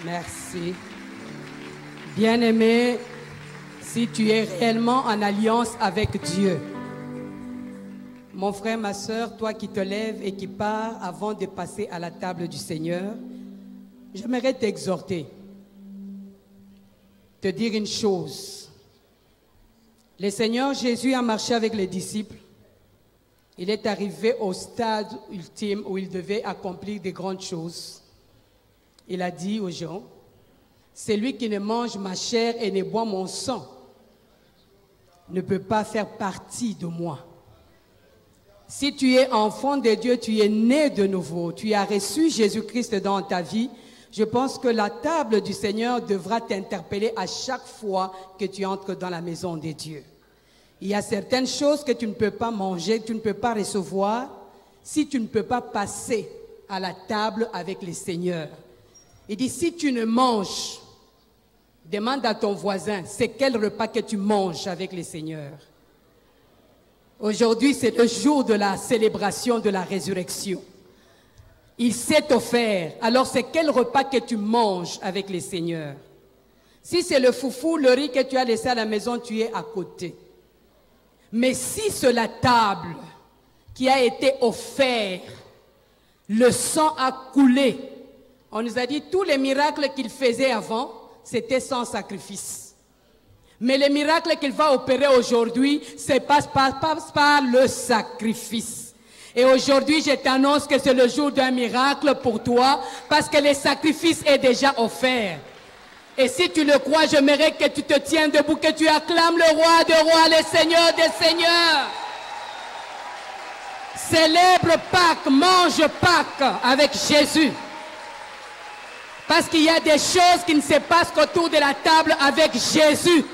Merci. Bien-aimé, si tu es réellement en alliance avec Dieu, mon frère, ma soeur, toi qui te lèves et qui pars avant de passer à la table du Seigneur, j'aimerais t'exhorter, te dire une chose. Le Seigneur Jésus a marché avec les disciples. Il est arrivé au stade ultime où il devait accomplir de grandes choses. Il a dit aux gens, « Celui qui ne mange ma chair et ne boit mon sang ne peut pas faire partie de moi. » Si tu es enfant de Dieu, tu es né de nouveau, tu as reçu Jésus-Christ dans ta vie, je pense que la table du Seigneur devra t'interpeller à chaque fois que tu entres dans la maison de Dieu. Il y a certaines choses que tu ne peux pas manger, que tu ne peux pas recevoir, si tu ne peux pas passer à la table avec le Seigneur. Il dit, si tu ne manges, demande à ton voisin, c'est quel repas que tu manges avec le Seigneur. Aujourd'hui, c'est le jour de la célébration de la résurrection. Il s'est offert. Alors, c'est quel repas que tu manges avec le Seigneur? Si c'est le foufou, le riz que tu as laissé à la maison, tu es à côté. Mais si c'est la table qui a été offerte, le sang a coulé. On nous a dit tous les miracles qu'il faisait avant, c'était sans sacrifice. Mais les miracles qu'il va opérer aujourd'hui, c'est passe par le sacrifice. Et aujourd'hui, je t'annonce que c'est le jour d'un miracle pour toi, parce que le sacrifice est déjà offert. Et si tu le crois, j'aimerais que tu te tiennes debout, que tu acclames le roi des rois, le Seigneur des seigneurs. Célèbre Pâques, mange Pâques avec Jésus. Parce qu'il y a des choses qui ne se passent qu'autour de la table avec Jésus.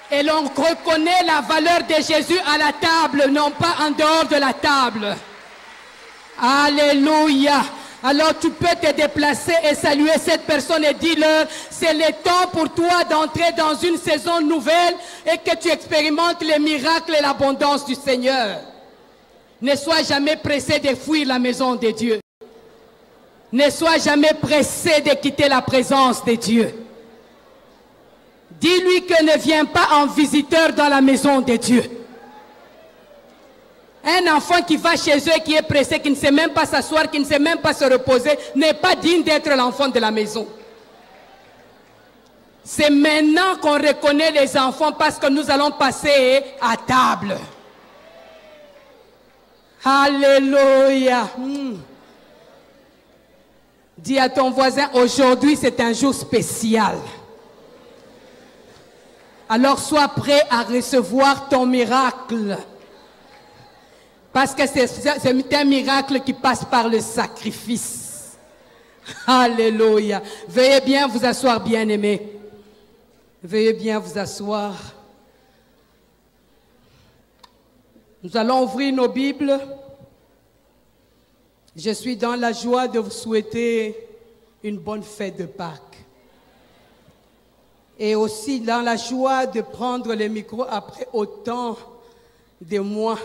Et l'on reconnaît la valeur de Jésus à la table, non pas en dehors de la table. Alléluia. Alors tu peux te déplacer et saluer cette personne et dire-leur, c'est le temps pour toi d'entrer dans une saison nouvelle et que tu expérimentes les miracles et l'abondance du Seigneur. Ne sois jamais pressé de fuir la maison de Dieu. Ne sois jamais pressé de quitter la présence de Dieu. Dis-lui que ne viens pas en visiteur dans la maison de Dieu. Un enfant qui va chez eux, qui est pressé, qui ne sait même pas s'asseoir, qui ne sait même pas se reposer, n'est pas digne d'être l'enfant de la maison. C'est maintenant qu'on reconnaît les enfants parce que nous allons passer à table. Alléluia. Dis à ton voisin, aujourd'hui c'est un jour spécial. Alors sois prêt à recevoir ton miracle. Parce que c'est un miracle qui passe par le sacrifice. Alléluia. Veuillez bien vous asseoir, bien-aimés. Veuillez bien vous asseoir. Nous allons ouvrir nos Bibles. Je suis dans la joie de vous souhaiter une bonne fête de Pâques. Et aussi dans la joie de prendre le micro après autant de mois.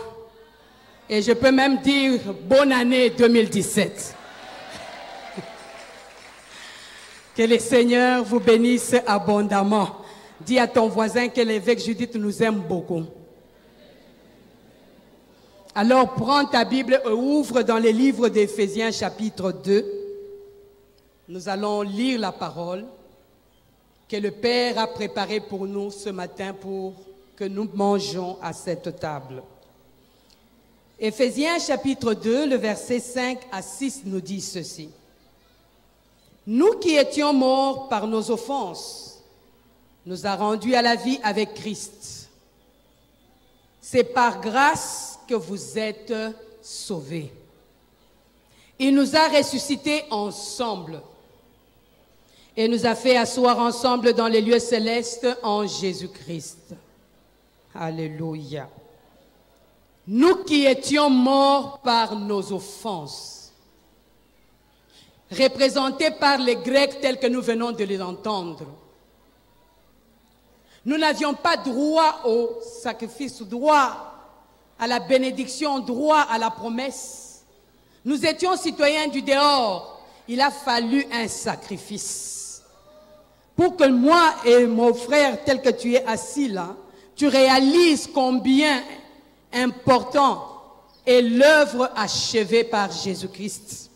Et je peux même dire bonne année 2017. Que le Seigneur vous bénisse abondamment. Dis à ton voisin que l'évêque Judith nous aime beaucoup. Alors prends ta Bible et ouvre dans les livres d'Éphésiens chapitre 2. Nous allons lire la parole que le Père a préparée pour nous ce matin pour que nous mangeons à cette table. Éphésiens chapitre 2, le verset 5 à 6 nous dit ceci. Nous qui étions morts par nos offenses, nous a rendus à la vie avec Christ. C'est par grâce que vous êtes sauvés. Il nous a ressuscités ensemble et nous a fait asseoir ensemble dans les lieux célestes en Jésus-Christ. Alléluia. Nous qui étions morts par nos offenses, représentés par les Grecs tels que nous venons de les entendre. Nous n'avions pas droit au sacrifice, droit à la bénédiction, droit à la promesse. Nous étions citoyens du dehors. il a fallu un sacrifice. Pour que moi et mon frère, tel que tu es assis là, tu réalises combien important est l'œuvre achevée par Jésus-Christ.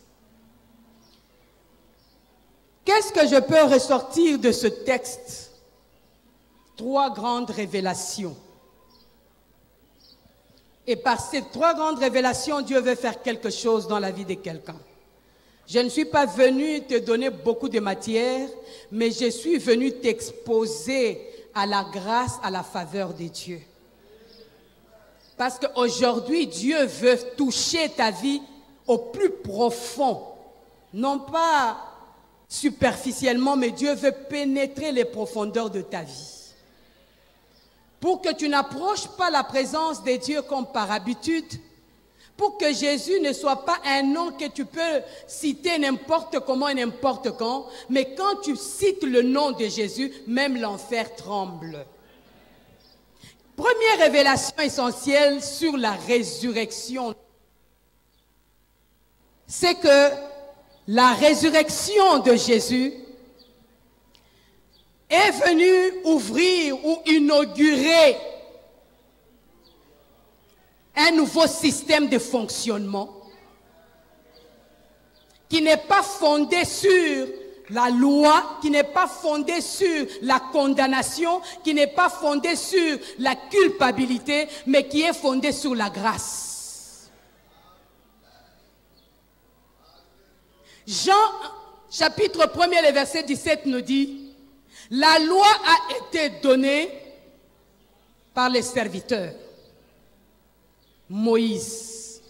Qu'est-ce que je peux ressortir de ce texte? 3 grandes révélations. Et par ces 3 grandes révélations, Dieu veut faire quelque chose dans la vie de quelqu'un. Je ne suis pas venu te donner beaucoup de matière, mais je suis venu t'exposer à la grâce, à la faveur de Dieu. Parce qu'aujourd'hui, Dieu veut toucher ta vie au plus profond. Non pas superficiellement, mais Dieu veut pénétrer les profondeurs de ta vie. Pour que tu n'approches pas la présence de Dieu comme par habitude, pour que Jésus ne soit pas un nom que tu peux citer n'importe comment et n'importe quand, mais quand tu cites le nom de Jésus, même l'enfer tremble. Première révélation essentielle sur la résurrection, c'est que la résurrection de Jésus est venue ouvrir ou inaugurer un nouveau système de fonctionnement qui n'est pas fondé sur la loi, qui n'est pas fondé sur la condamnation, qui n'est pas fondé sur la culpabilité, mais qui est fondé sur la grâce. Jean, chapitre 1er, le verset 17 nous dit, « La loi a été donnée par les serviteurs. » Moïse.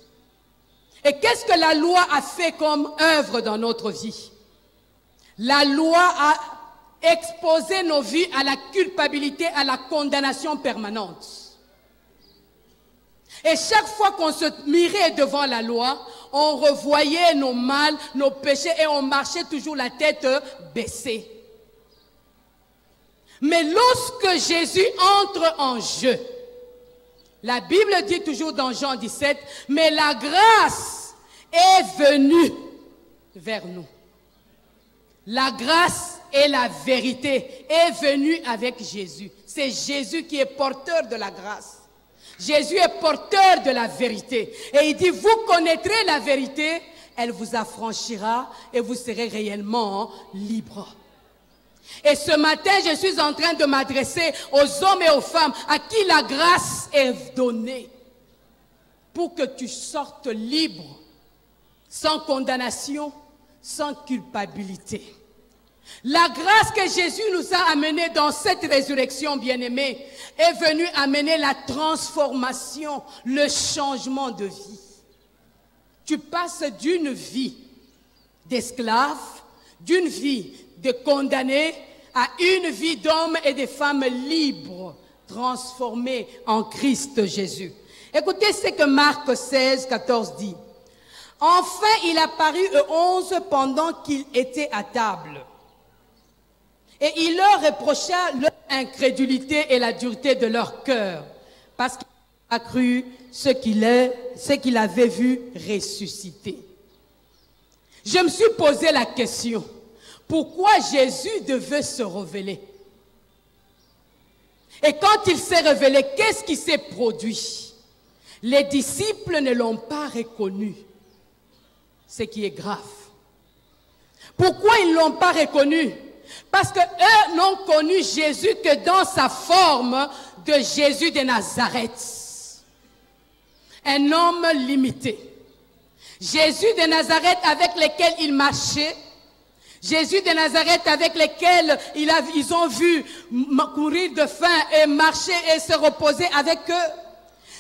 Et qu'est-ce que la loi a fait comme œuvre dans notre vie? La loi a exposé nos vies à la culpabilité, à la condamnation permanente. Et chaque fois qu'on se mirait devant la loi, on revoyait nos mal, nos péchés et on marchait toujours la tête baissée. Mais lorsque Jésus entre en jeu, la Bible dit toujours dans Jean 17, mais la grâce est venue vers nous. La grâce et la vérité est venue avec Jésus. C'est Jésus qui est porteur de la grâce. Jésus est porteur de la vérité. Et il dit, vous connaîtrez la vérité, elle vous affranchira et vous serez réellement libres. Et ce matin, je suis en train de m'adresser aux hommes et aux femmes à qui la grâce est donnée pour que tu sortes libre, sans condamnation, sans culpabilité. La grâce que Jésus nous a amenée dans cette résurrection bien-aimée est venue amener la transformation, le changement de vie. Tu passes d'une vie d'esclave, d'une vie de condamnés à une vie d'hommes et de femmes libres, transformés en Christ Jésus. Écoutez ce que Marc 16, 14 dit. Enfin, il apparut aux 11 pendant qu'ils étaient à table. Et il leur reprocha leur incrédulité et la dureté de leur cœur, parce qu'il a cru ce qu'il avait vu ressusciter. Je me suis posé la question. Pourquoi Jésus devait se révéler? Et quand il s'est révélé, qu'est-ce qui s'est produit? Les disciples ne l'ont pas reconnu, ce qui est grave. Pourquoi ils ne l'ont pas reconnu? Parce qu'eux n'ont connu Jésus que dans sa forme de Jésus de Nazareth. Un homme limité. Jésus de Nazareth avec lequel il marchait. Jésus de Nazareth avec lesquels ils ont vu courir de faim et marcher et se reposer avec eux.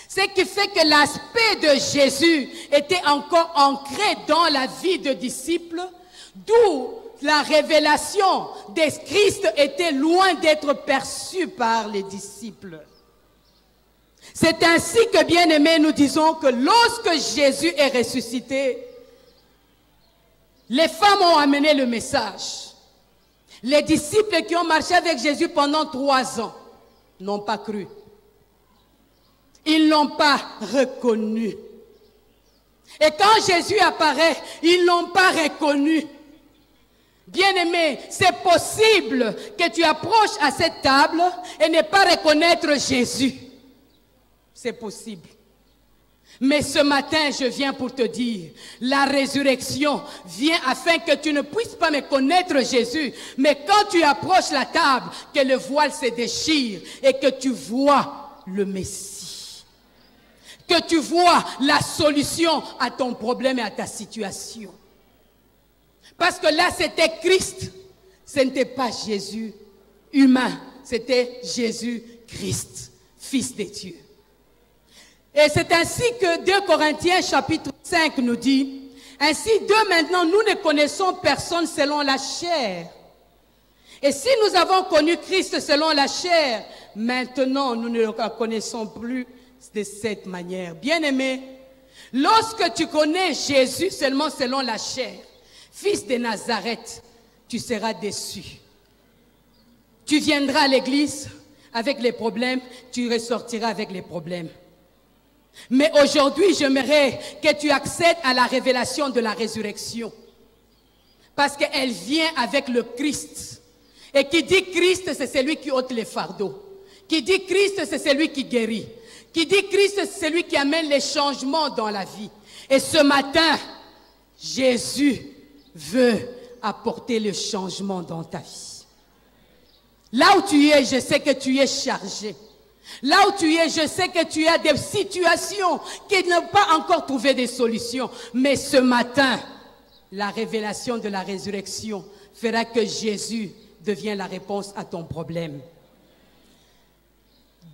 Ce qui fait que l'aspect de Jésus était encore ancré dans la vie de disciples, d'où la révélation de Christ était loin d'être perçue par les disciples. C'est ainsi que, bien-aimés, nous disons que lorsque Jésus est ressuscité, les femmes ont amené le message. Les disciples qui ont marché avec Jésus pendant 3 ans n'ont pas cru. Ils ne l'ont pas reconnu. Et quand Jésus apparaît, ils ne l'ont pas reconnu. Bien-aimé, c'est possible que tu approches à cette table et ne pas reconnaître Jésus. C'est possible. Mais ce matin, je viens pour te dire, la résurrection vient afin que tu ne puisses pas me connaître Jésus. Mais quand tu approches la table, que le voile se déchire et que tu vois le Messie. Que tu vois la solution à ton problème et à ta situation. Parce que là, c'était Christ. Ce n'était pas Jésus humain. C'était Jésus-Christ, Fils de Dieu. Et c'est ainsi que 2 Corinthiens chapitre 5 nous dit, « Ainsi, de maintenant, nous ne connaissons personne selon la chair. Et si nous avons connu Christ selon la chair, maintenant, nous ne le connaissons plus de cette manière. » Bien-aimé, lorsque tu connais Jésus seulement selon la chair, Fils de Nazareth, tu seras déçu. Tu viendras à l'église avec les problèmes, tu ressortiras avec les problèmes. Mais aujourd'hui, j'aimerais que tu accèdes à la révélation de la résurrection. Parce qu'elle vient avec le Christ. Et qui dit Christ, c'est celui qui ôte les fardeaux. Qui dit Christ, c'est celui qui guérit. Qui dit Christ, c'est celui qui amène les changements dans la vie. Et ce matin, Jésus veut apporter le changement dans ta vie. Là où tu es, je sais que tu es chargé. Là où tu es, je sais que tu as des situations qui n'ont pas encore trouvé des solutions. Mais ce matin, la révélation de la résurrection fera que Jésus devient la réponse à ton problème.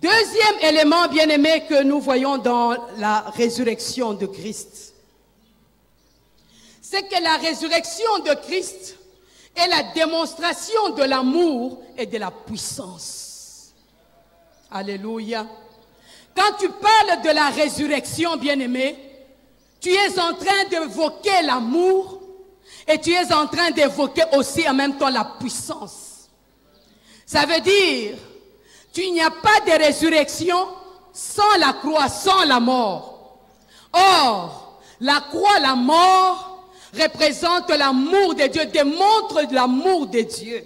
Deuxième élément, bien-aimé, que nous voyons dans la résurrection de Christ, c'est que la résurrection de Christ est la démonstration de l'amour et de la puissance. Alléluia. Quand tu parles de la résurrection, bien-aimé, tu es en train d'évoquer l'amour et tu es en train d'évoquer aussi en même temps la puissance. Ça veut dire, il n'y a pas de résurrection sans la croix, sans la mort. Or, la croix, la mort, représente l'amour de Dieu, démontre l'amour de Dieu.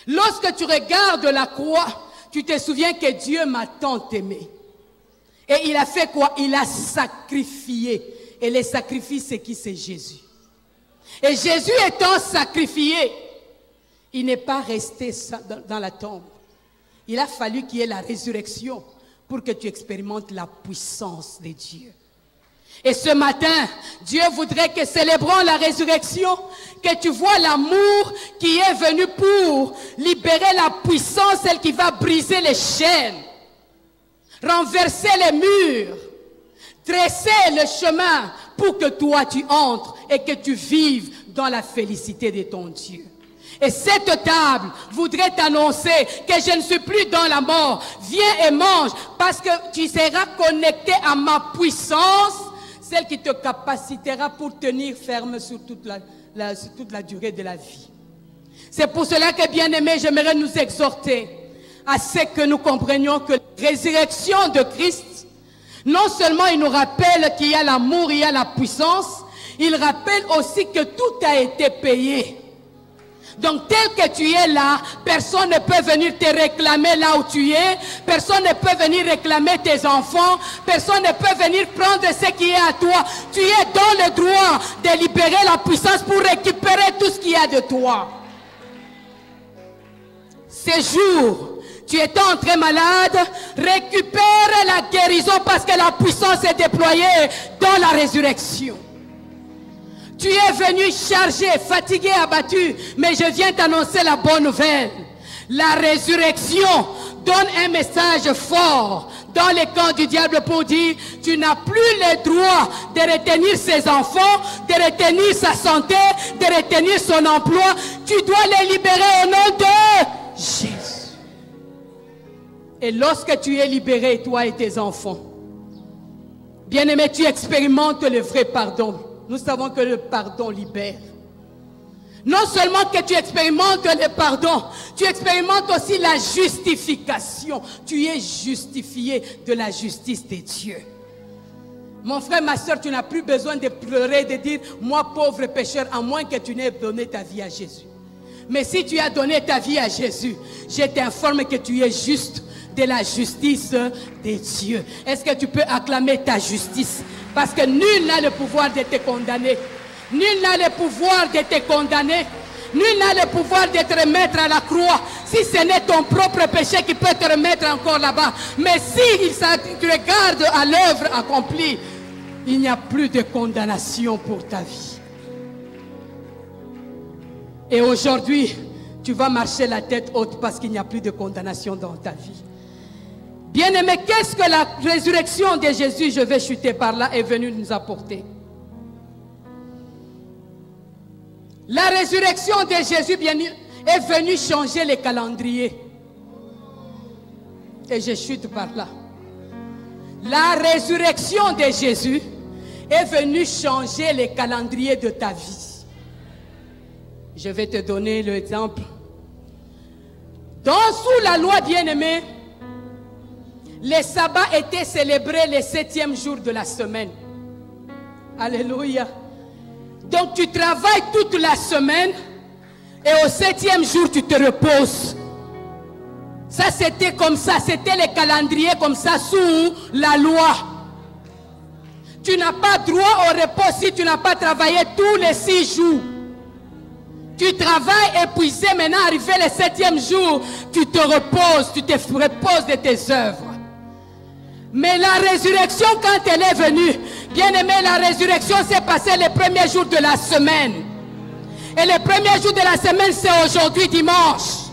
Lorsque tu regardes la croix, tu te souviens que Dieu m'a tant aimé. Et il a fait quoi? Il a sacrifié. Et les sacrifices, c'est qui? C'est Jésus. Et Jésus étant sacrifié, il n'est pas resté dans la tombe. Il a fallu qu'il y ait la résurrection pour que tu expérimentes la puissance de Dieu. Et ce matin, Dieu voudrait que célébrons la résurrection, que tu vois l'amour qui est venu pour libérer la puissance, celle qui va briser les chaînes, renverser les murs, dresser le chemin pour que toi tu entres et que tu vives dans la félicité de ton Dieu. Et cette table voudrait t'annoncer que je ne suis plus dans la mort. Viens et mange parce que tu seras connecté à ma puissance, celle qui te capacitera pour tenir ferme sur toute la durée de la vie. C'est pour cela que, bien-aimés, j'aimerais nous exhorter à ce que nous comprenions que la résurrection de Christ, non seulement il nous rappelle qu'il y a l'amour, il y a la puissance, il rappelle aussi que tout a été payé. Donc tel que tu es là, personne ne peut venir te réclamer là où tu es, personne ne peut venir réclamer tes enfants, personne ne peut venir prendre ce qui est à toi. Tu es dans le droit de libérer la puissance pour récupérer tout ce qu'il y a de toi. Ces jours, tu étais entré malade, récupère la guérison parce que la puissance est déployée dans la résurrection. Tu es venu chargé, fatigué, abattu, mais je viens t'annoncer la bonne nouvelle. La résurrection donne un message fort dans les camps du diable pour dire, tu n'as plus le droit de retenir ses enfants, de retenir sa santé, de retenir son emploi. Tu dois les libérer au nom de Jésus. Et lorsque tu es libéré, toi et tes enfants, bien-aimé, tu expérimentes le vrai pardon. Nous savons que le pardon libère. Non seulement que tu expérimentes le pardon, tu expérimentes aussi la justification. Tu es justifié de la justice de Dieu. Mon frère, ma soeur, tu n'as plus besoin de pleurer, de dire, moi pauvre pécheur, à moins que tu n'aies donné ta vie à Jésus. Mais si tu as donné ta vie à Jésus, je t'informe que tu es juste de la justice de Dieu. Est-ce que tu peux acclamer ta justice? Parce que nul n'a le pouvoir de te condamner. Nul n'a le pouvoir de te condamner. Nul n'a le pouvoir de te remettre à la croix. Si ce n'est ton propre péché qui peut te remettre encore là-bas. Mais si tu regardes à l'œuvre accomplie, il n'y a plus de condamnation pour ta vie. Et aujourd'hui, tu vas marcher la tête haute parce qu'il n'y a plus de condamnation dans ta vie. Bien-aimé, qu'est-ce que la résurrection de Jésus, je vais chuter par là, est venue nous apporter? La résurrection de Jésus est venue changer les calendriers. Et je chute par là. La résurrection de Jésus est venue changer les calendriers de ta vie. Je vais te donner l'exemple. Sous la loi, bien-aimée, les sabbats étaient célébrés le 7e jour de la semaine. Alléluia. Donc tu travailles toute la semaine et au 7e jour tu te reposes. Ça c'était comme ça, c'était les calendriers comme ça sous la loi. Tu n'as pas droit au repos si tu n'as pas travaillé tous les 6 jours. Tu travailles épuisé, maintenant arrivé le 7e jour, tu te reposes, tu te reposes de tes œuvres. Mais la résurrection, quand elle est venue, bien aimé, la résurrection s'est passée le premier jour de la semaine. Et le premier jour de la semaine, c'est aujourd'hui, dimanche.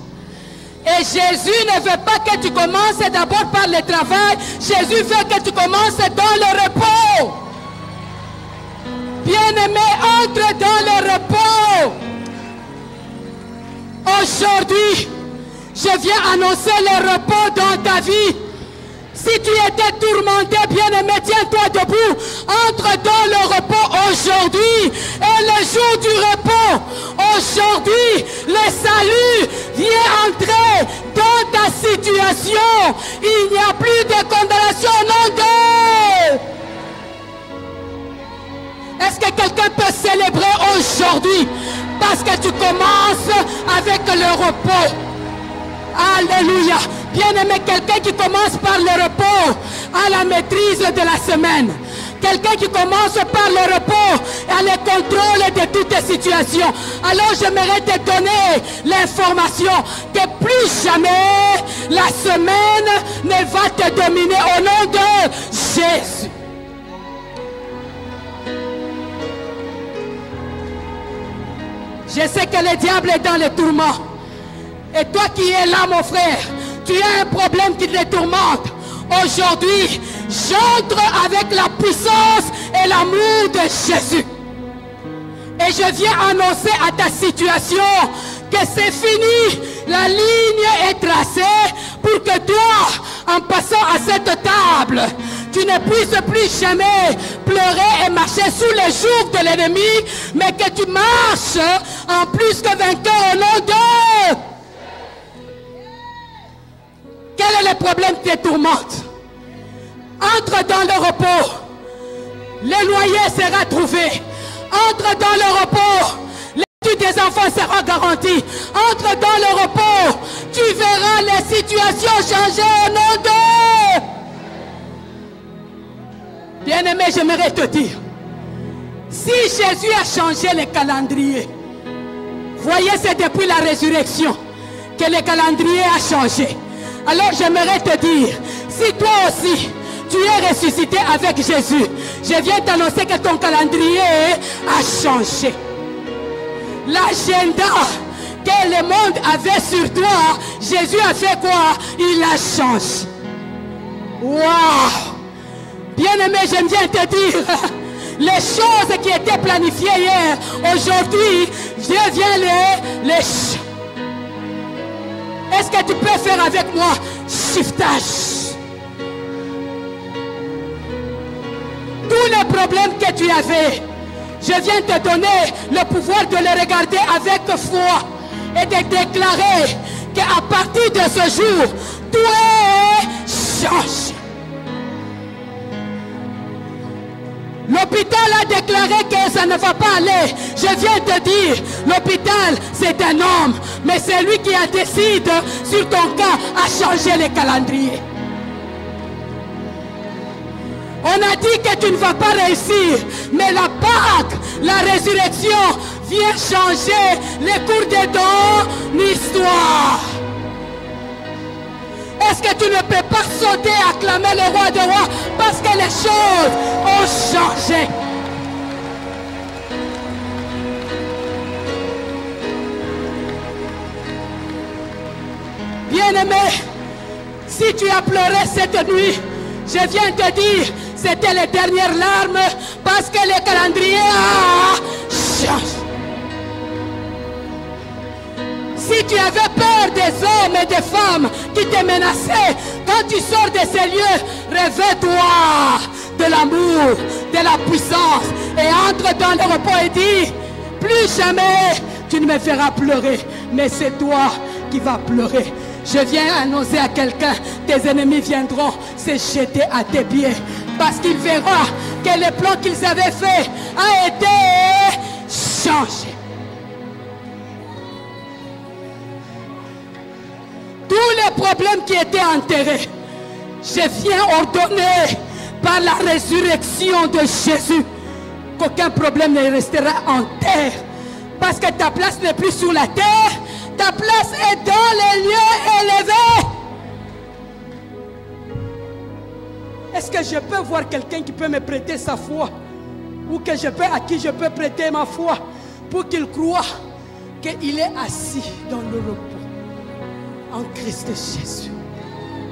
Et Jésus ne veut pas que tu commences d'abord par le travail. Jésus veut que tu commences dans le repos. Bien aimé, entre dans le repos. Aujourd'hui, je viens annoncer le repos dans ta vie. Si tu étais tourmenté, bien-aimé, tiens-toi debout. Entre dans le repos aujourd'hui. Et le jour du repos, aujourd'hui, le salut vient entrer dans ta situation. Il n'y a plus de condamnation, non de... Est-ce que quelqu'un peut célébrer aujourd'hui? Parce que tu commences avec le repos. Alléluia. Bien-aimé, quelqu'un qui commence par le repos à la maîtrise de la semaine. Quelqu'un qui commence par le repos à le contrôle de toutes les situations. Alors j'aimerais te donner l'information que plus jamais la semaine ne va te dominer au nom de Jésus. Je sais que le diable est dans le tourment. Et toi qui es là, mon frère, tu as un problème qui te tourmente. Aujourd'hui, j'entre avec la puissance et l'amour de Jésus. Et je viens annoncer à ta situation que c'est fini. La ligne est tracée pour que toi, en passant à cette table, tu ne puisses plus jamais pleurer et marcher sous les jours de l'ennemi, mais que tu marches en plus que vainqueur au nom de... Quel est le problème qui te tourmente? Entre dans le repos. Le loyer sera trouvé. Entre dans le repos. L'étude des enfants sera garantie. Entre dans le repos. Tu verras les situations changer au nom de... Bien-aimé, j'aimerais te dire. Si Jésus a changé les calendriers, voyez, c'est depuis la résurrection que le calendrier a changé. Alors j'aimerais te dire, si toi aussi, tu es ressuscité avec Jésus, je viens t'annoncer que ton calendrier a changé. L'agenda que le monde avait sur toi, Jésus a fait quoi? Il a changé. Waouh! Bien-aimé, j'aime bien te dire, les choses qui étaient planifiées hier, aujourd'hui, Dieu vient les Est-ce que tu peux faire avec moi shiftage? Tous les problèmes que tu avais, je viens te donner le pouvoir de les regarder avec foi et de déclarer qu'à partir de ce jour, tout est changé. L'hôpital a déclaré que ça ne va pas aller. Je viens te dire, l'hôpital c'est un homme, mais c'est lui qui a décidé sur ton cas à changer les calendriers. On a dit que tu ne vas pas réussir, mais la Pâque, la résurrection vient changer les cours de ton histoire. Est-ce que tu ne peux pas sauter et acclamer le roi des rois parce que les choses ont changé? Bien-aimé, si tu as pleuré cette nuit, je viens te dire, c'était les dernières larmes parce que le calendrier a changé. Si tu avais peur des hommes et des femmes qui te menaçaient, quand tu sors de ces lieux, réveille-toi de l'amour, de la puissance et entre dans le repos et dis, plus jamais tu ne me feras pleurer, mais c'est toi qui vas pleurer. Je viens annoncer à quelqu'un, tes ennemis viendront se jeter à tes pieds parce qu'ils verront que le plan qu'ils avaient fait a été changé. Tous les problèmes qui étaient enterrés, je viens ordonner par la résurrection de Jésus qu'aucun problème ne restera en terre. Parce que ta place n'est plus sur la terre, ta place est dans les lieux élevés. Est-ce que je peux voir quelqu'un qui peut me prêter sa foi? Ou que à qui je peux prêter ma foi pour qu'il croie qu'il est assis dans le repos en Christ Jésus.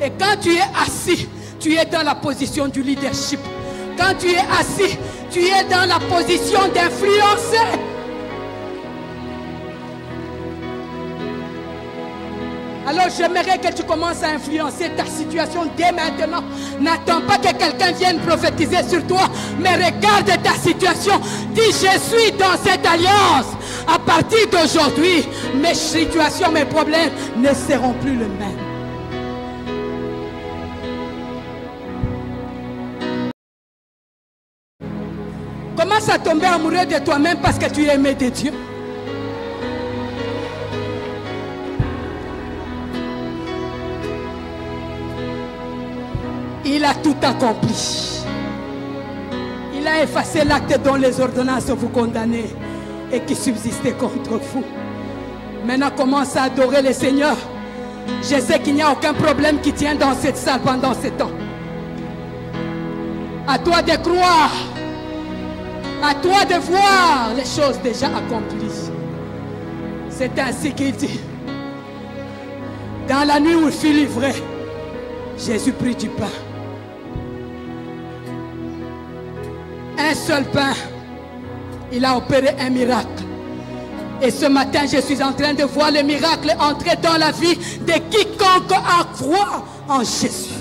Et quand tu es assis, tu es dans la position du leadership. Quand tu es assis, tu es dans la position d'influencer. Alors j'aimerais que tu commences à influencer ta situation dès maintenant. N'attends pas que quelqu'un vienne prophétiser sur toi, mais regarde ta situation. Dis, je suis dans cette alliance. À partir d'aujourd'hui, mes situations, mes problèmes ne seront plus les mêmes. Commence à tomber amoureux de toi-même parce que tu es aimé de Dieu. Il a tout accompli. Il a effacé l'acte dont les ordonnances vous condamnez et qui subsistait contre vous. Maintenant, commence à adorer le Seigneur. Je sais qu'il n'y a aucun problème qui tient dans cette salle pendant ce temps. À toi de croire. À toi de voir les choses déjà accomplies. C'est ainsi qu'il dit. Dans la nuit où il fut livré, Jésus prit du pain. Un seul pain, il a opéré un miracle. Et ce matin, je suis en train de voir le miracle entrer dans la vie de quiconque a croit en Jésus.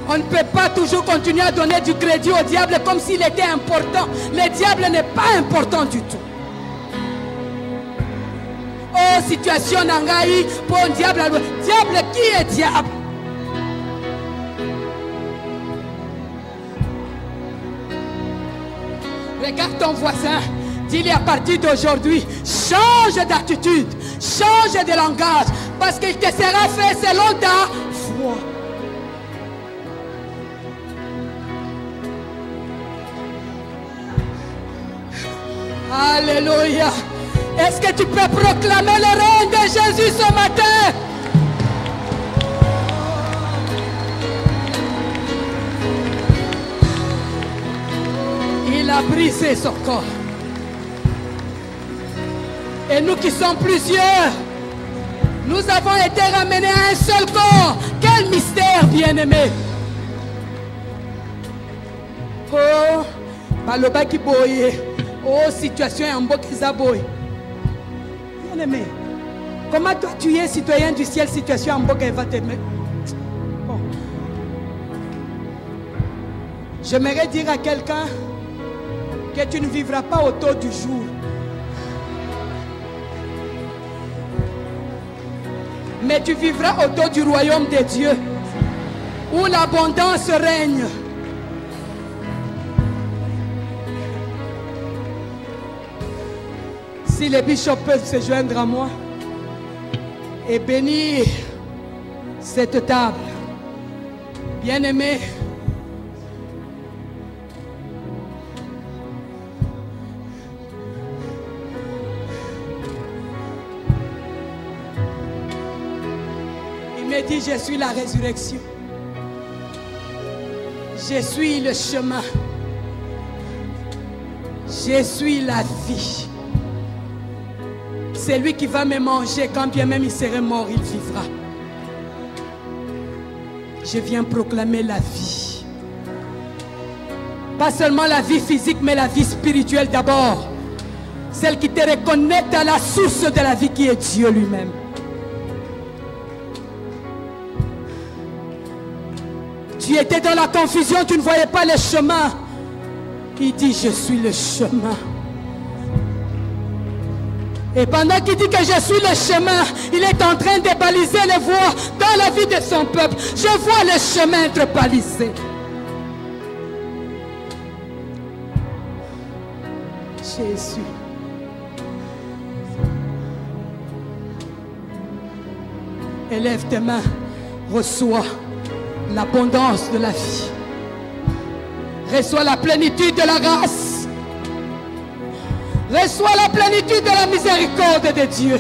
On ne peut pas toujours continuer à donner du crédit au diable comme s'il était important. Le diable n'est pas important du tout. Oh, situation n'engaï pour un diable. Diable, qui est diable? Regarde ton voisin. Dis-lui à partir d'aujourd'hui, change d'attitude, change de langage, parce qu'il te sera fait selon ta foi. Alléluia. Est-ce que tu peux proclamer le règne de Jésus ce matin? Il a brisé son corps. Et nous qui sommes plusieurs, nous avons été ramenés à un seul corps. Quel mystère, bien-aimé. Oh, baloba qui boye. Oh, situation en bas qui zaboye. Bien-aimé, comment toi tu es citoyen du ciel, situation en bas qui va t'aimer? Bon. J'aimerais dire à quelqu'un que tu ne vivras pas autour du jour. mais tu vivras autour du royaume de Dieu, où l'abondance règne. Si les bishops peuvent se joindre à moi et bénir cette table, bien-aimés, il me dit, je suis la résurrection, je suis le chemin, je suis la vie. C'est lui qui va me manger, quand bien même il serait mort, il vivra. Je viens proclamer la vie. Pas seulement la vie physique, mais la vie spirituelle d'abord. Celle qui te reconnaît à la source de la vie qui est Dieu lui-même. Tu étais dans la confusion, tu ne voyais pas le chemin. Il dit, je suis le chemin. Et pendant qu'il dit que je suis le chemin, il est en train de baliser les voies dans la vie de son peuple. Je vois le chemin être balisé. Jésus. Élève tes mains, reçois l'abondance de la vie. Reçois la plénitude de la grâce. Reçois la plénitude de la miséricorde de Dieu.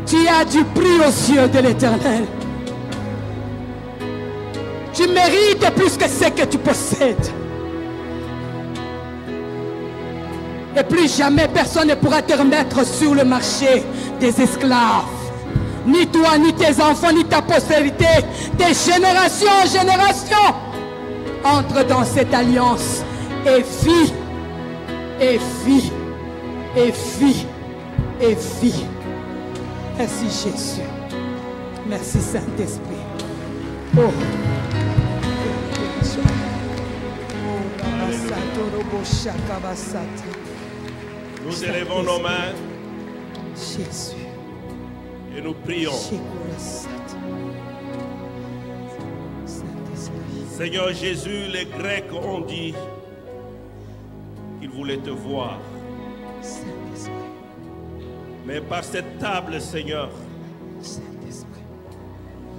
Tu as du prix aux yeux de l'Éternel. Tu mérites plus que ce que tu possèdes. Et plus jamais personne ne pourra te remettre sur le marché des esclaves. Ni toi, ni tes enfants, ni ta postérité. De génération en génération. Entre dans cette alliance et vis. Et vie, et vie, et vie. Merci Jésus. Merci Saint-Esprit. Oh. Nous élevons nos mains. Jésus. Et nous prions. Seigneur Jésus, les Grecs ont dit qu'ils voulaient te voir. Mais par cette table, Seigneur,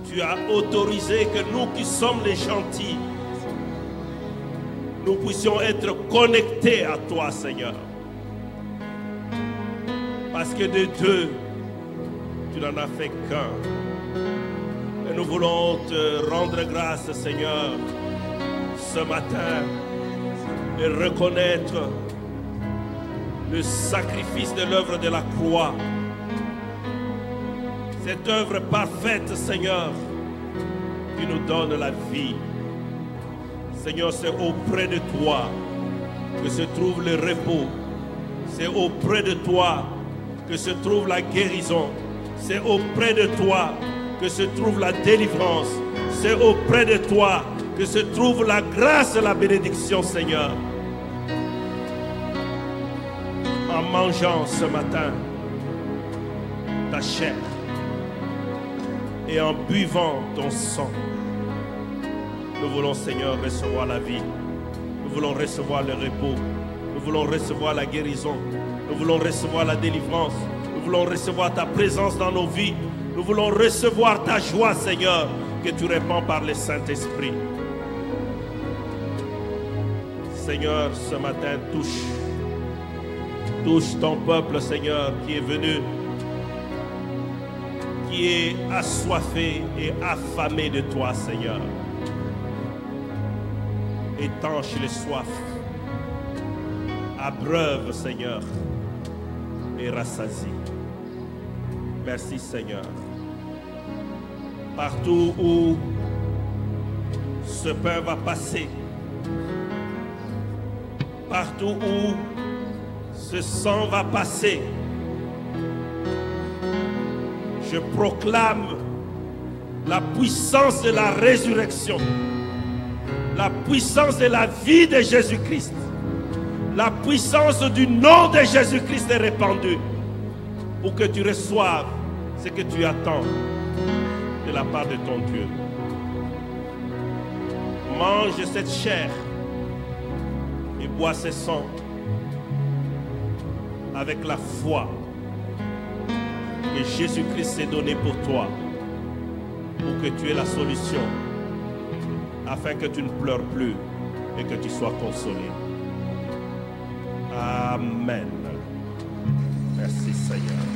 tu as autorisé que nous qui sommes les gentils, nous puissions être connectés à toi, Seigneur. Parce que de deux, tu n'en as fait qu'un. Et nous voulons te rendre grâce, Seigneur, ce matin, et reconnaître le sacrifice de l'œuvre de la croix. Cette œuvre parfaite, Seigneur, qui nous donne la vie. Seigneur, c'est auprès de toi que se trouve le repos. C'est auprès de toi que se trouve la guérison. C'est auprès de toi que se trouve la délivrance. C'est auprès de toi que se trouve la grâce et la bénédiction, Seigneur. En mangeant ce matin ta chair et en buvant ton sang, nous voulons, Seigneur, recevoir la vie. Nous voulons recevoir le repos. Nous voulons recevoir la guérison. Nous voulons recevoir la délivrance. Nous voulons recevoir ta présence dans nos vies. Nous voulons recevoir ta joie, Seigneur, que tu répands par le Saint-Esprit. Seigneur, ce matin, touche ton peuple, Seigneur, qui est venu, qui est assoiffé et affamé de toi, Seigneur. Étanche les soifs, abreuve, Seigneur, et rassasie. Merci, Seigneur. Partout où ce pain va passer, partout où ce sang va passer, je proclame la puissance de la résurrection, la puissance de la vie de Jésus-Christ, la puissance du nom de Jésus-Christ est répandue pour que tu reçoives ce que tu attends de la part de ton Dieu. Mange cette chair et bois ce sang avec la foi que Jésus-Christ s'est donné pour toi, pour que tu aies la solution, afin que tu ne pleures plus et que tu sois consolé. Amen. Merci Seigneur.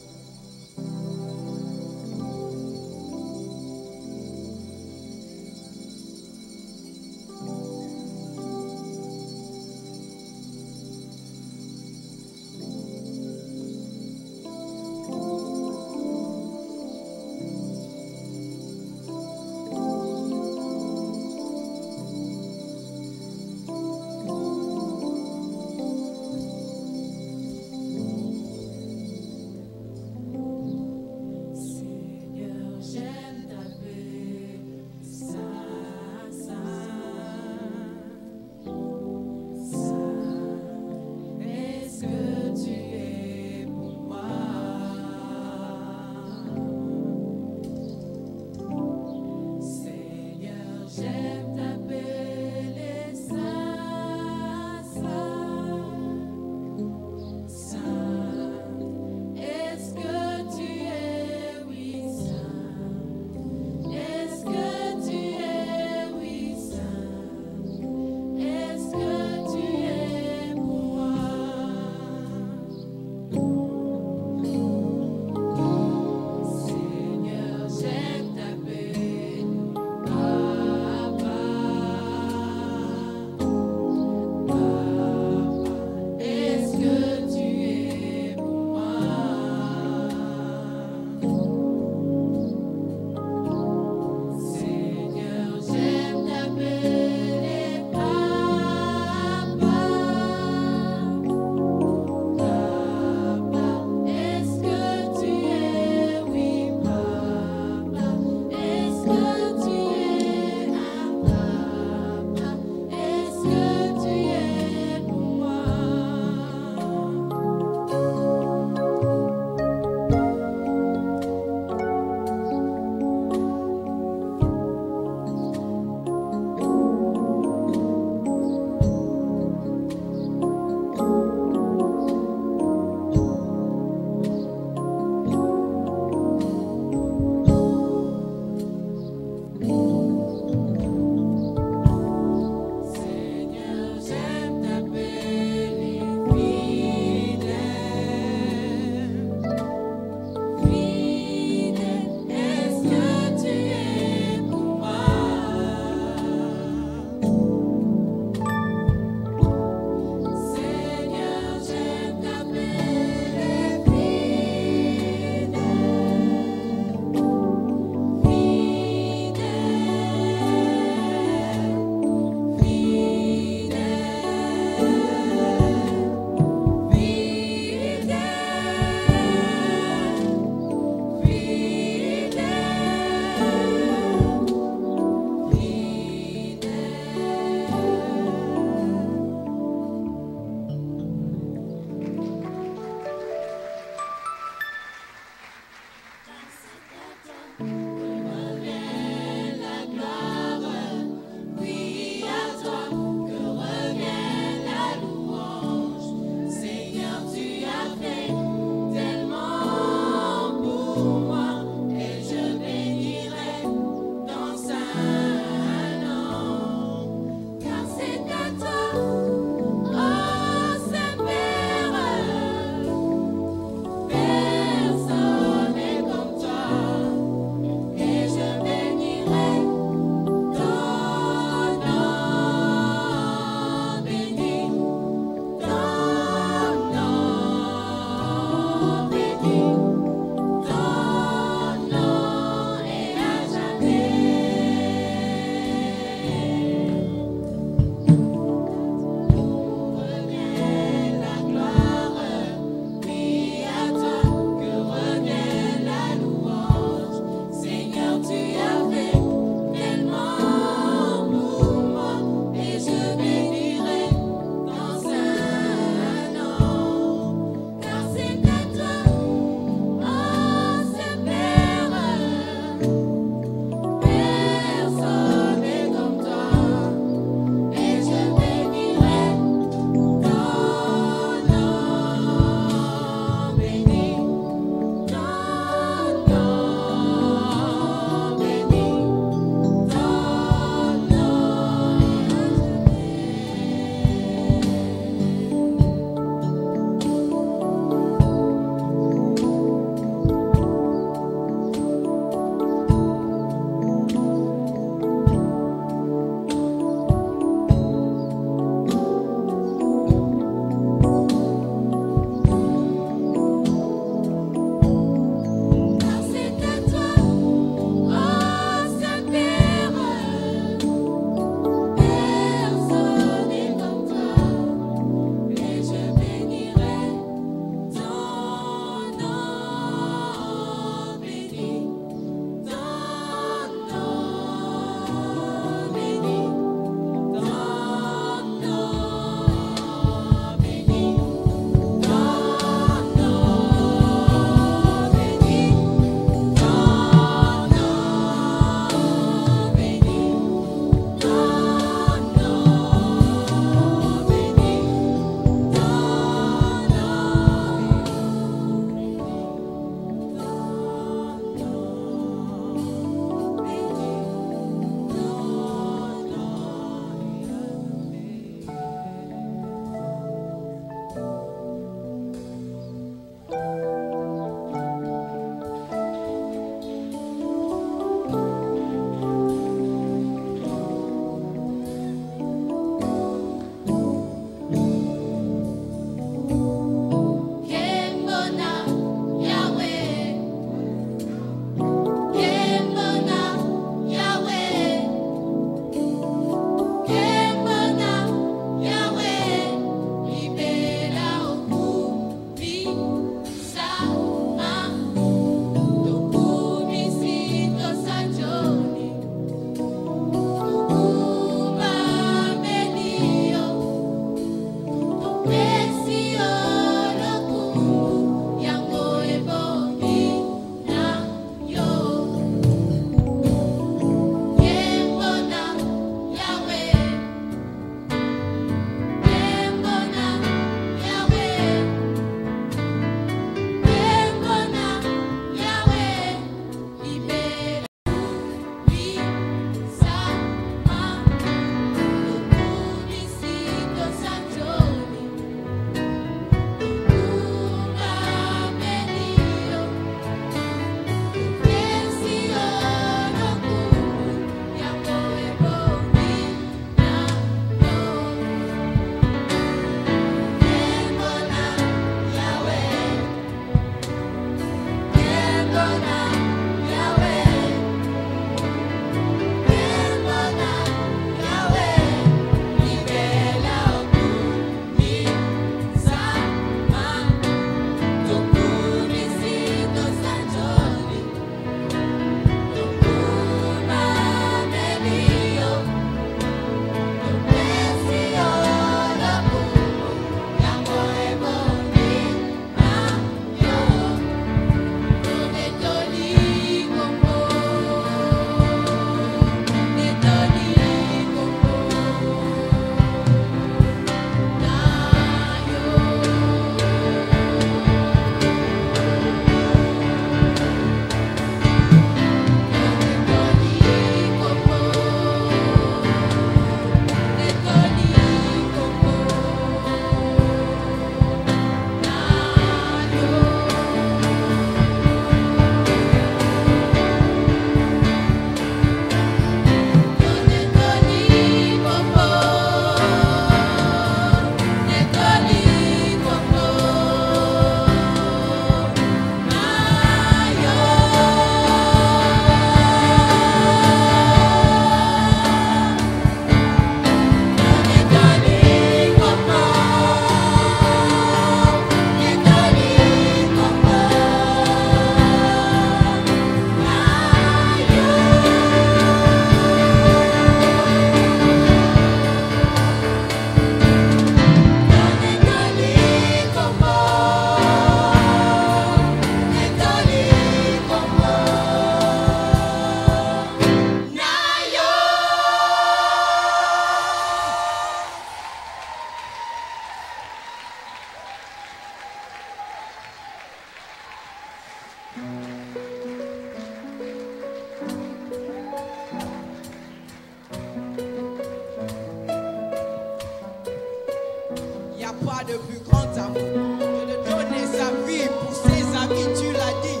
pas de plus grand amour que de donner sa vie pour ses amis, tu l'as dit.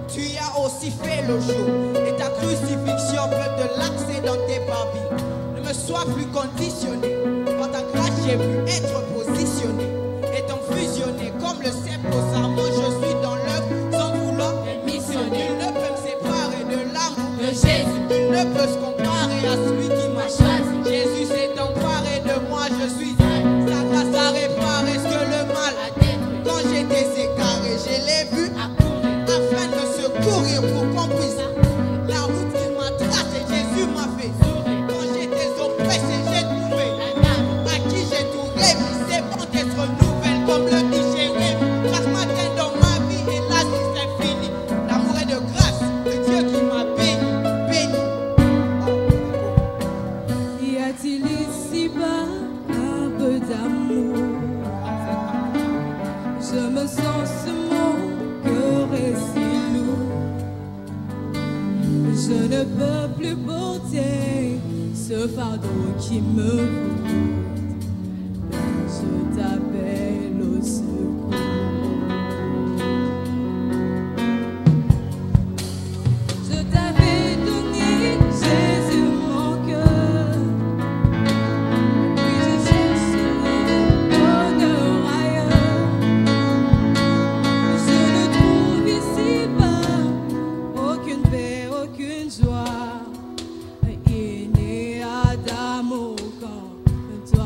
Tu y as aussi fait le jour et ta crucifixion près de l'accès dans tes parvis. Ne me sois plus conditionné, par ta grâce j'ai pu être positionné, étant fusionné comme le cep aux sarments. Je suis dans l'œuvre sans vouloir missionner. Il ne peut me séparer de l'amour de Jésus, il ne peut se comparer à celui qui m'a choisi. Jésus s'est emparé de moi, je suis sa grâce a réparé ce que le mal a détruit. Quand j'étais égaré, je l'ai vu afin de secourir pour qu'on puisse la route qu'il m'a tracée. Jésus m'a fait quand j'étais oppressé, j'ai trouvé à qui j'ai tout réussi. C'est bon d'être nouvelle comme le dit Jérémie. Chaque matin dans ma vie, et là c'est fini. L'amour est de grâce, le Dieu qui m'a béni, béni. Y a-t-il ici-bas un peu d'amour? Je me sens ce mon cœur est si lourd. Je ne peux plus porter ce fardeau qui me coûte. Je t'appelle au secours. Je t'avais donné Jésus mon cœur, puis je cherche le bonheur ailleurs. Je ne trouve ici-bas aucune paix, aucune joie. Il n'y a d'amour qu'en toi.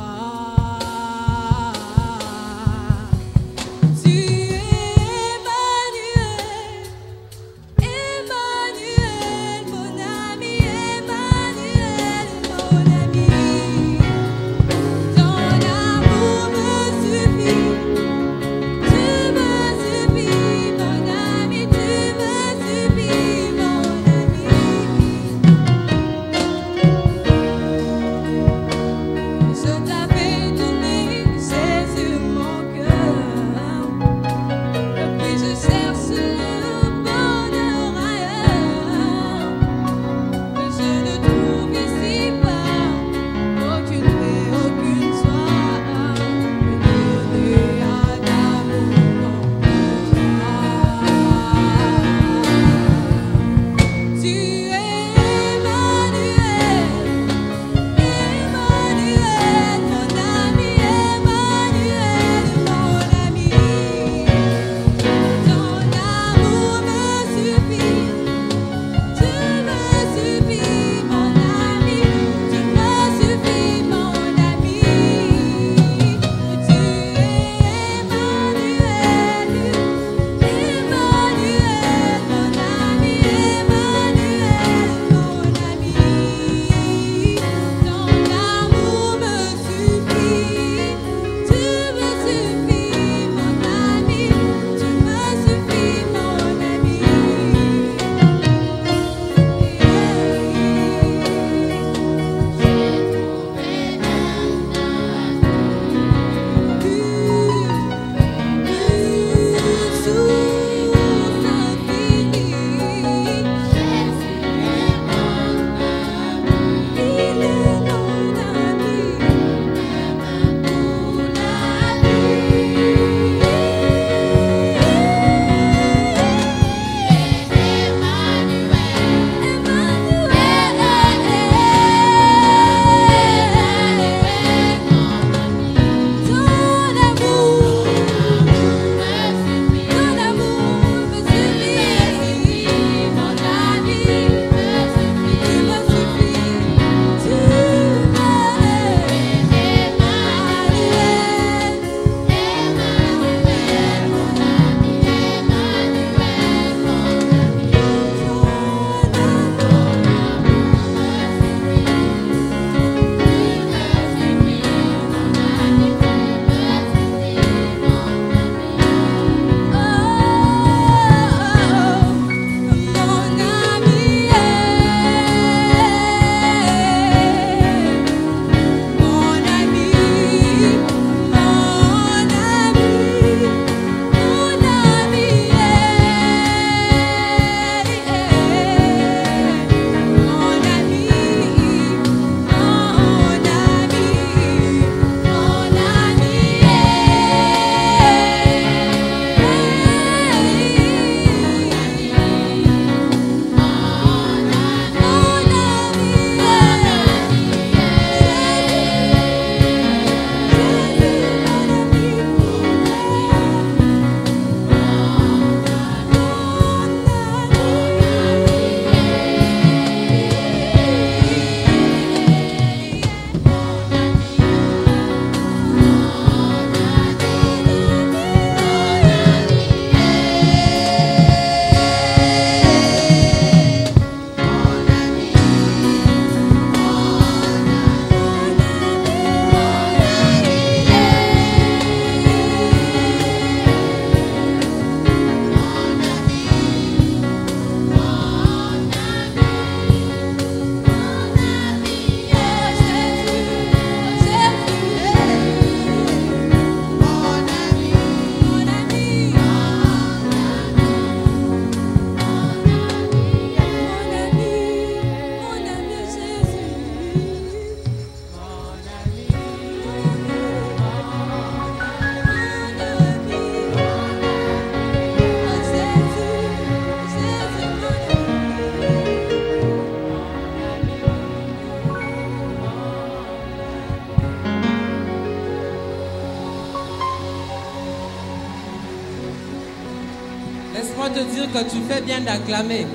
Laisse-moi te dire que tu fais bien d'acclamer.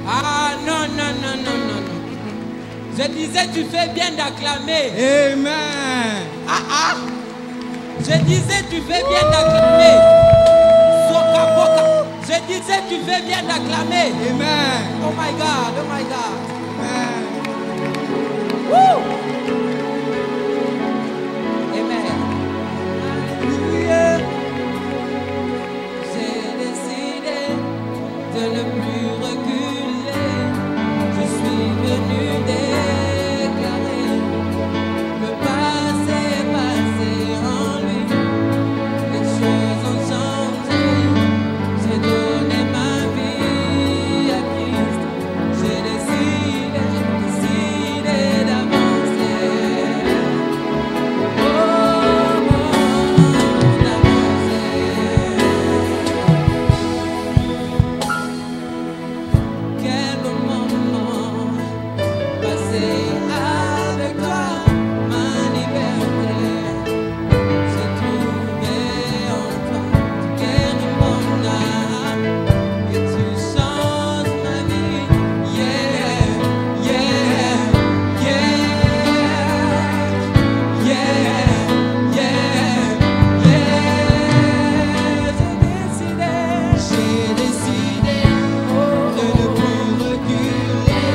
Ah non, non, non, non, non, non. Je disais, tu fais bien d'acclamer. Amen. Ah ah. Je disais, tu fais bien d'acclamer. Soka boka. Je disais, tu fais bien d'acclamer. Amen. Oh my God, oh my God. Amen. Woo. Amen. Alléluia. J'ai décidé de ne plus reculer. Je suis venu déclarer le passé passé en lui. Les choses ont changé. J'ai donné ma vie à Christ. J'ai décidé d'avancer. Oh, d'avancer. Quel moment passé avec toi, ma liberté s'est trouvée en toi. Tu guéris mon âme et tu changes ma vie. Yeah, yeah, yeah, yeah, yeah, yeah. J'ai décidé de ne plus reculer.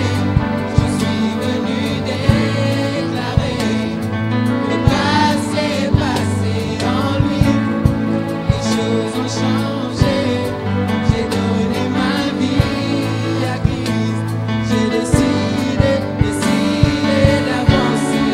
Je suis venu déclarer le passé passé en lui. Les choses ont changé. J'ai donné ma vie à Christ. J'ai décidé d'avancer.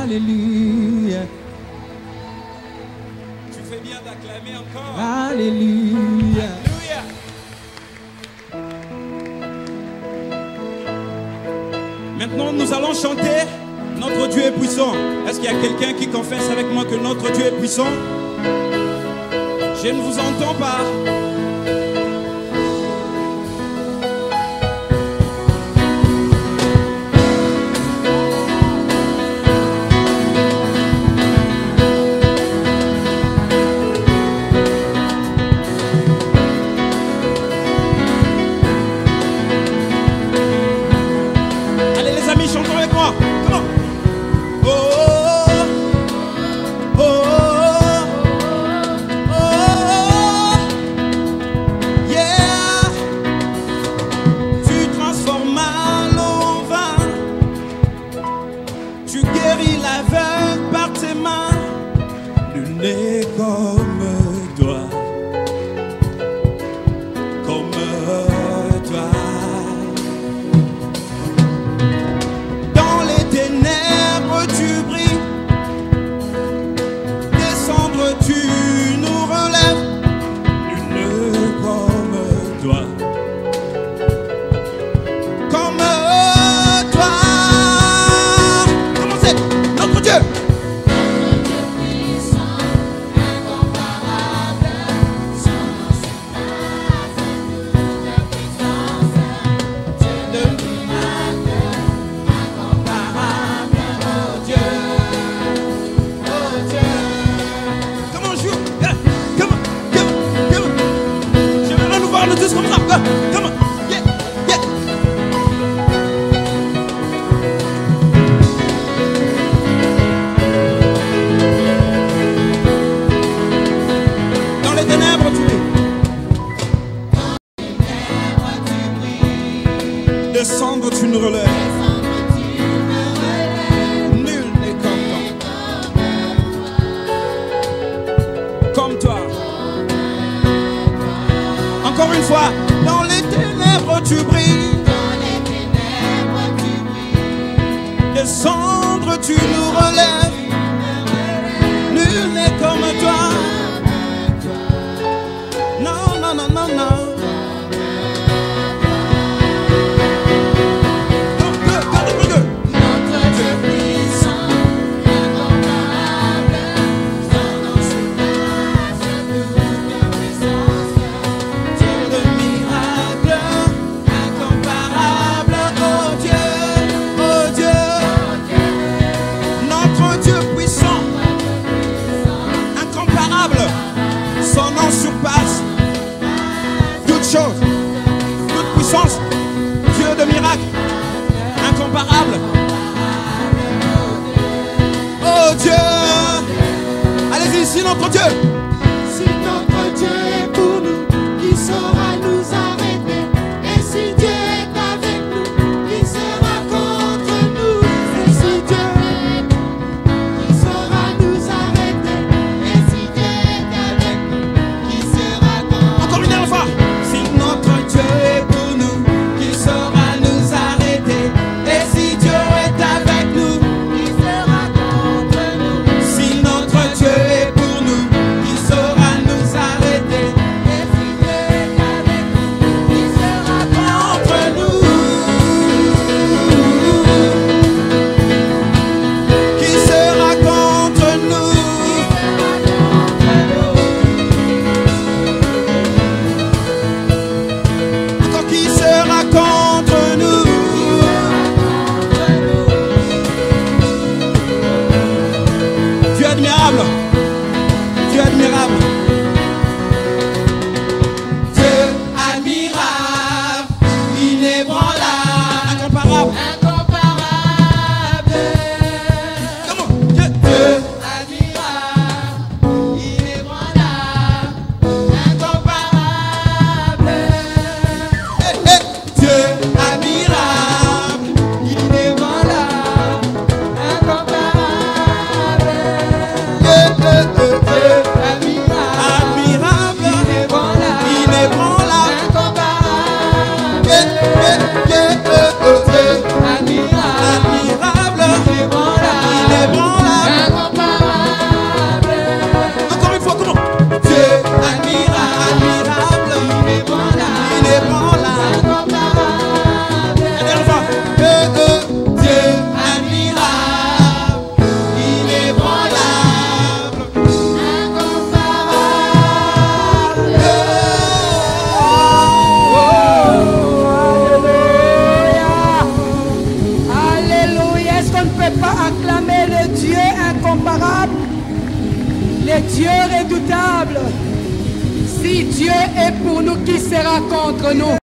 Alléluia. Tu fais bien d'acclamer encore. Alléluia. Alléluia. Maintenant, nous allons chanter Notre Dieu est puissant. Est-ce qu'il y a quelqu'un qui confesse avec moi que notre Dieu est puissant? Je ne vous entends pas. on, come on. Yeah, yeah. Dans les ténèbres, tu es. Descendre, tu nous relèves. Nul n'est comme toi. Encore une fois, dans les ténèbres tu brilles. Descendre, tu nous relèves. Nul n'est comme toi. Non, non, non, non, non. Son nom surpasse toute chose, toute puissance. Dieu de miracles, incomparable. Oh Dieu, allez-y, si notre Dieu. Si notre Dieu est pour nous, qui saura nous arrêter? Et si Dieu est avec nous, qui sera contre nous? Et si Dieu est pour nous, qui saura nous arrêter? Et si Dieu est avec nous, qui sera contre nous? Encore une dernière fois. Si notre Dieu est pour nous, qui saura nous arrêter? Et si Dieu est avec nous, Qui sera contre nous? si notre Dieu est pour nous, qui saura nous arrêter? Et si Dieu est avec nous, qui sera Contre nous, qui sera contre nous? Encore qui sera contre nous? Dieu admirable, Dieu admirable, Dieu admirable, inébranlable, incomparable. incomparable. Come on, Dieu, Admirable, inébranlable, incomparable. Dieu admirable, Inébranlable, incomparable. Dieu Admirable, admirable, inébranlable. incomparable. Admirable, inébranlable. Incomparable. Encore une fois, comment? Dieu admirable, inébranlable. Incomparable. La dernière fois. Dieu admirable, inébranlable. Alléluia. Est-ce qu'on ne peut pas acclamer le Dieu incomparable, le Dieu redoutable? Si Dieu est pour nous, qui sera contre nous?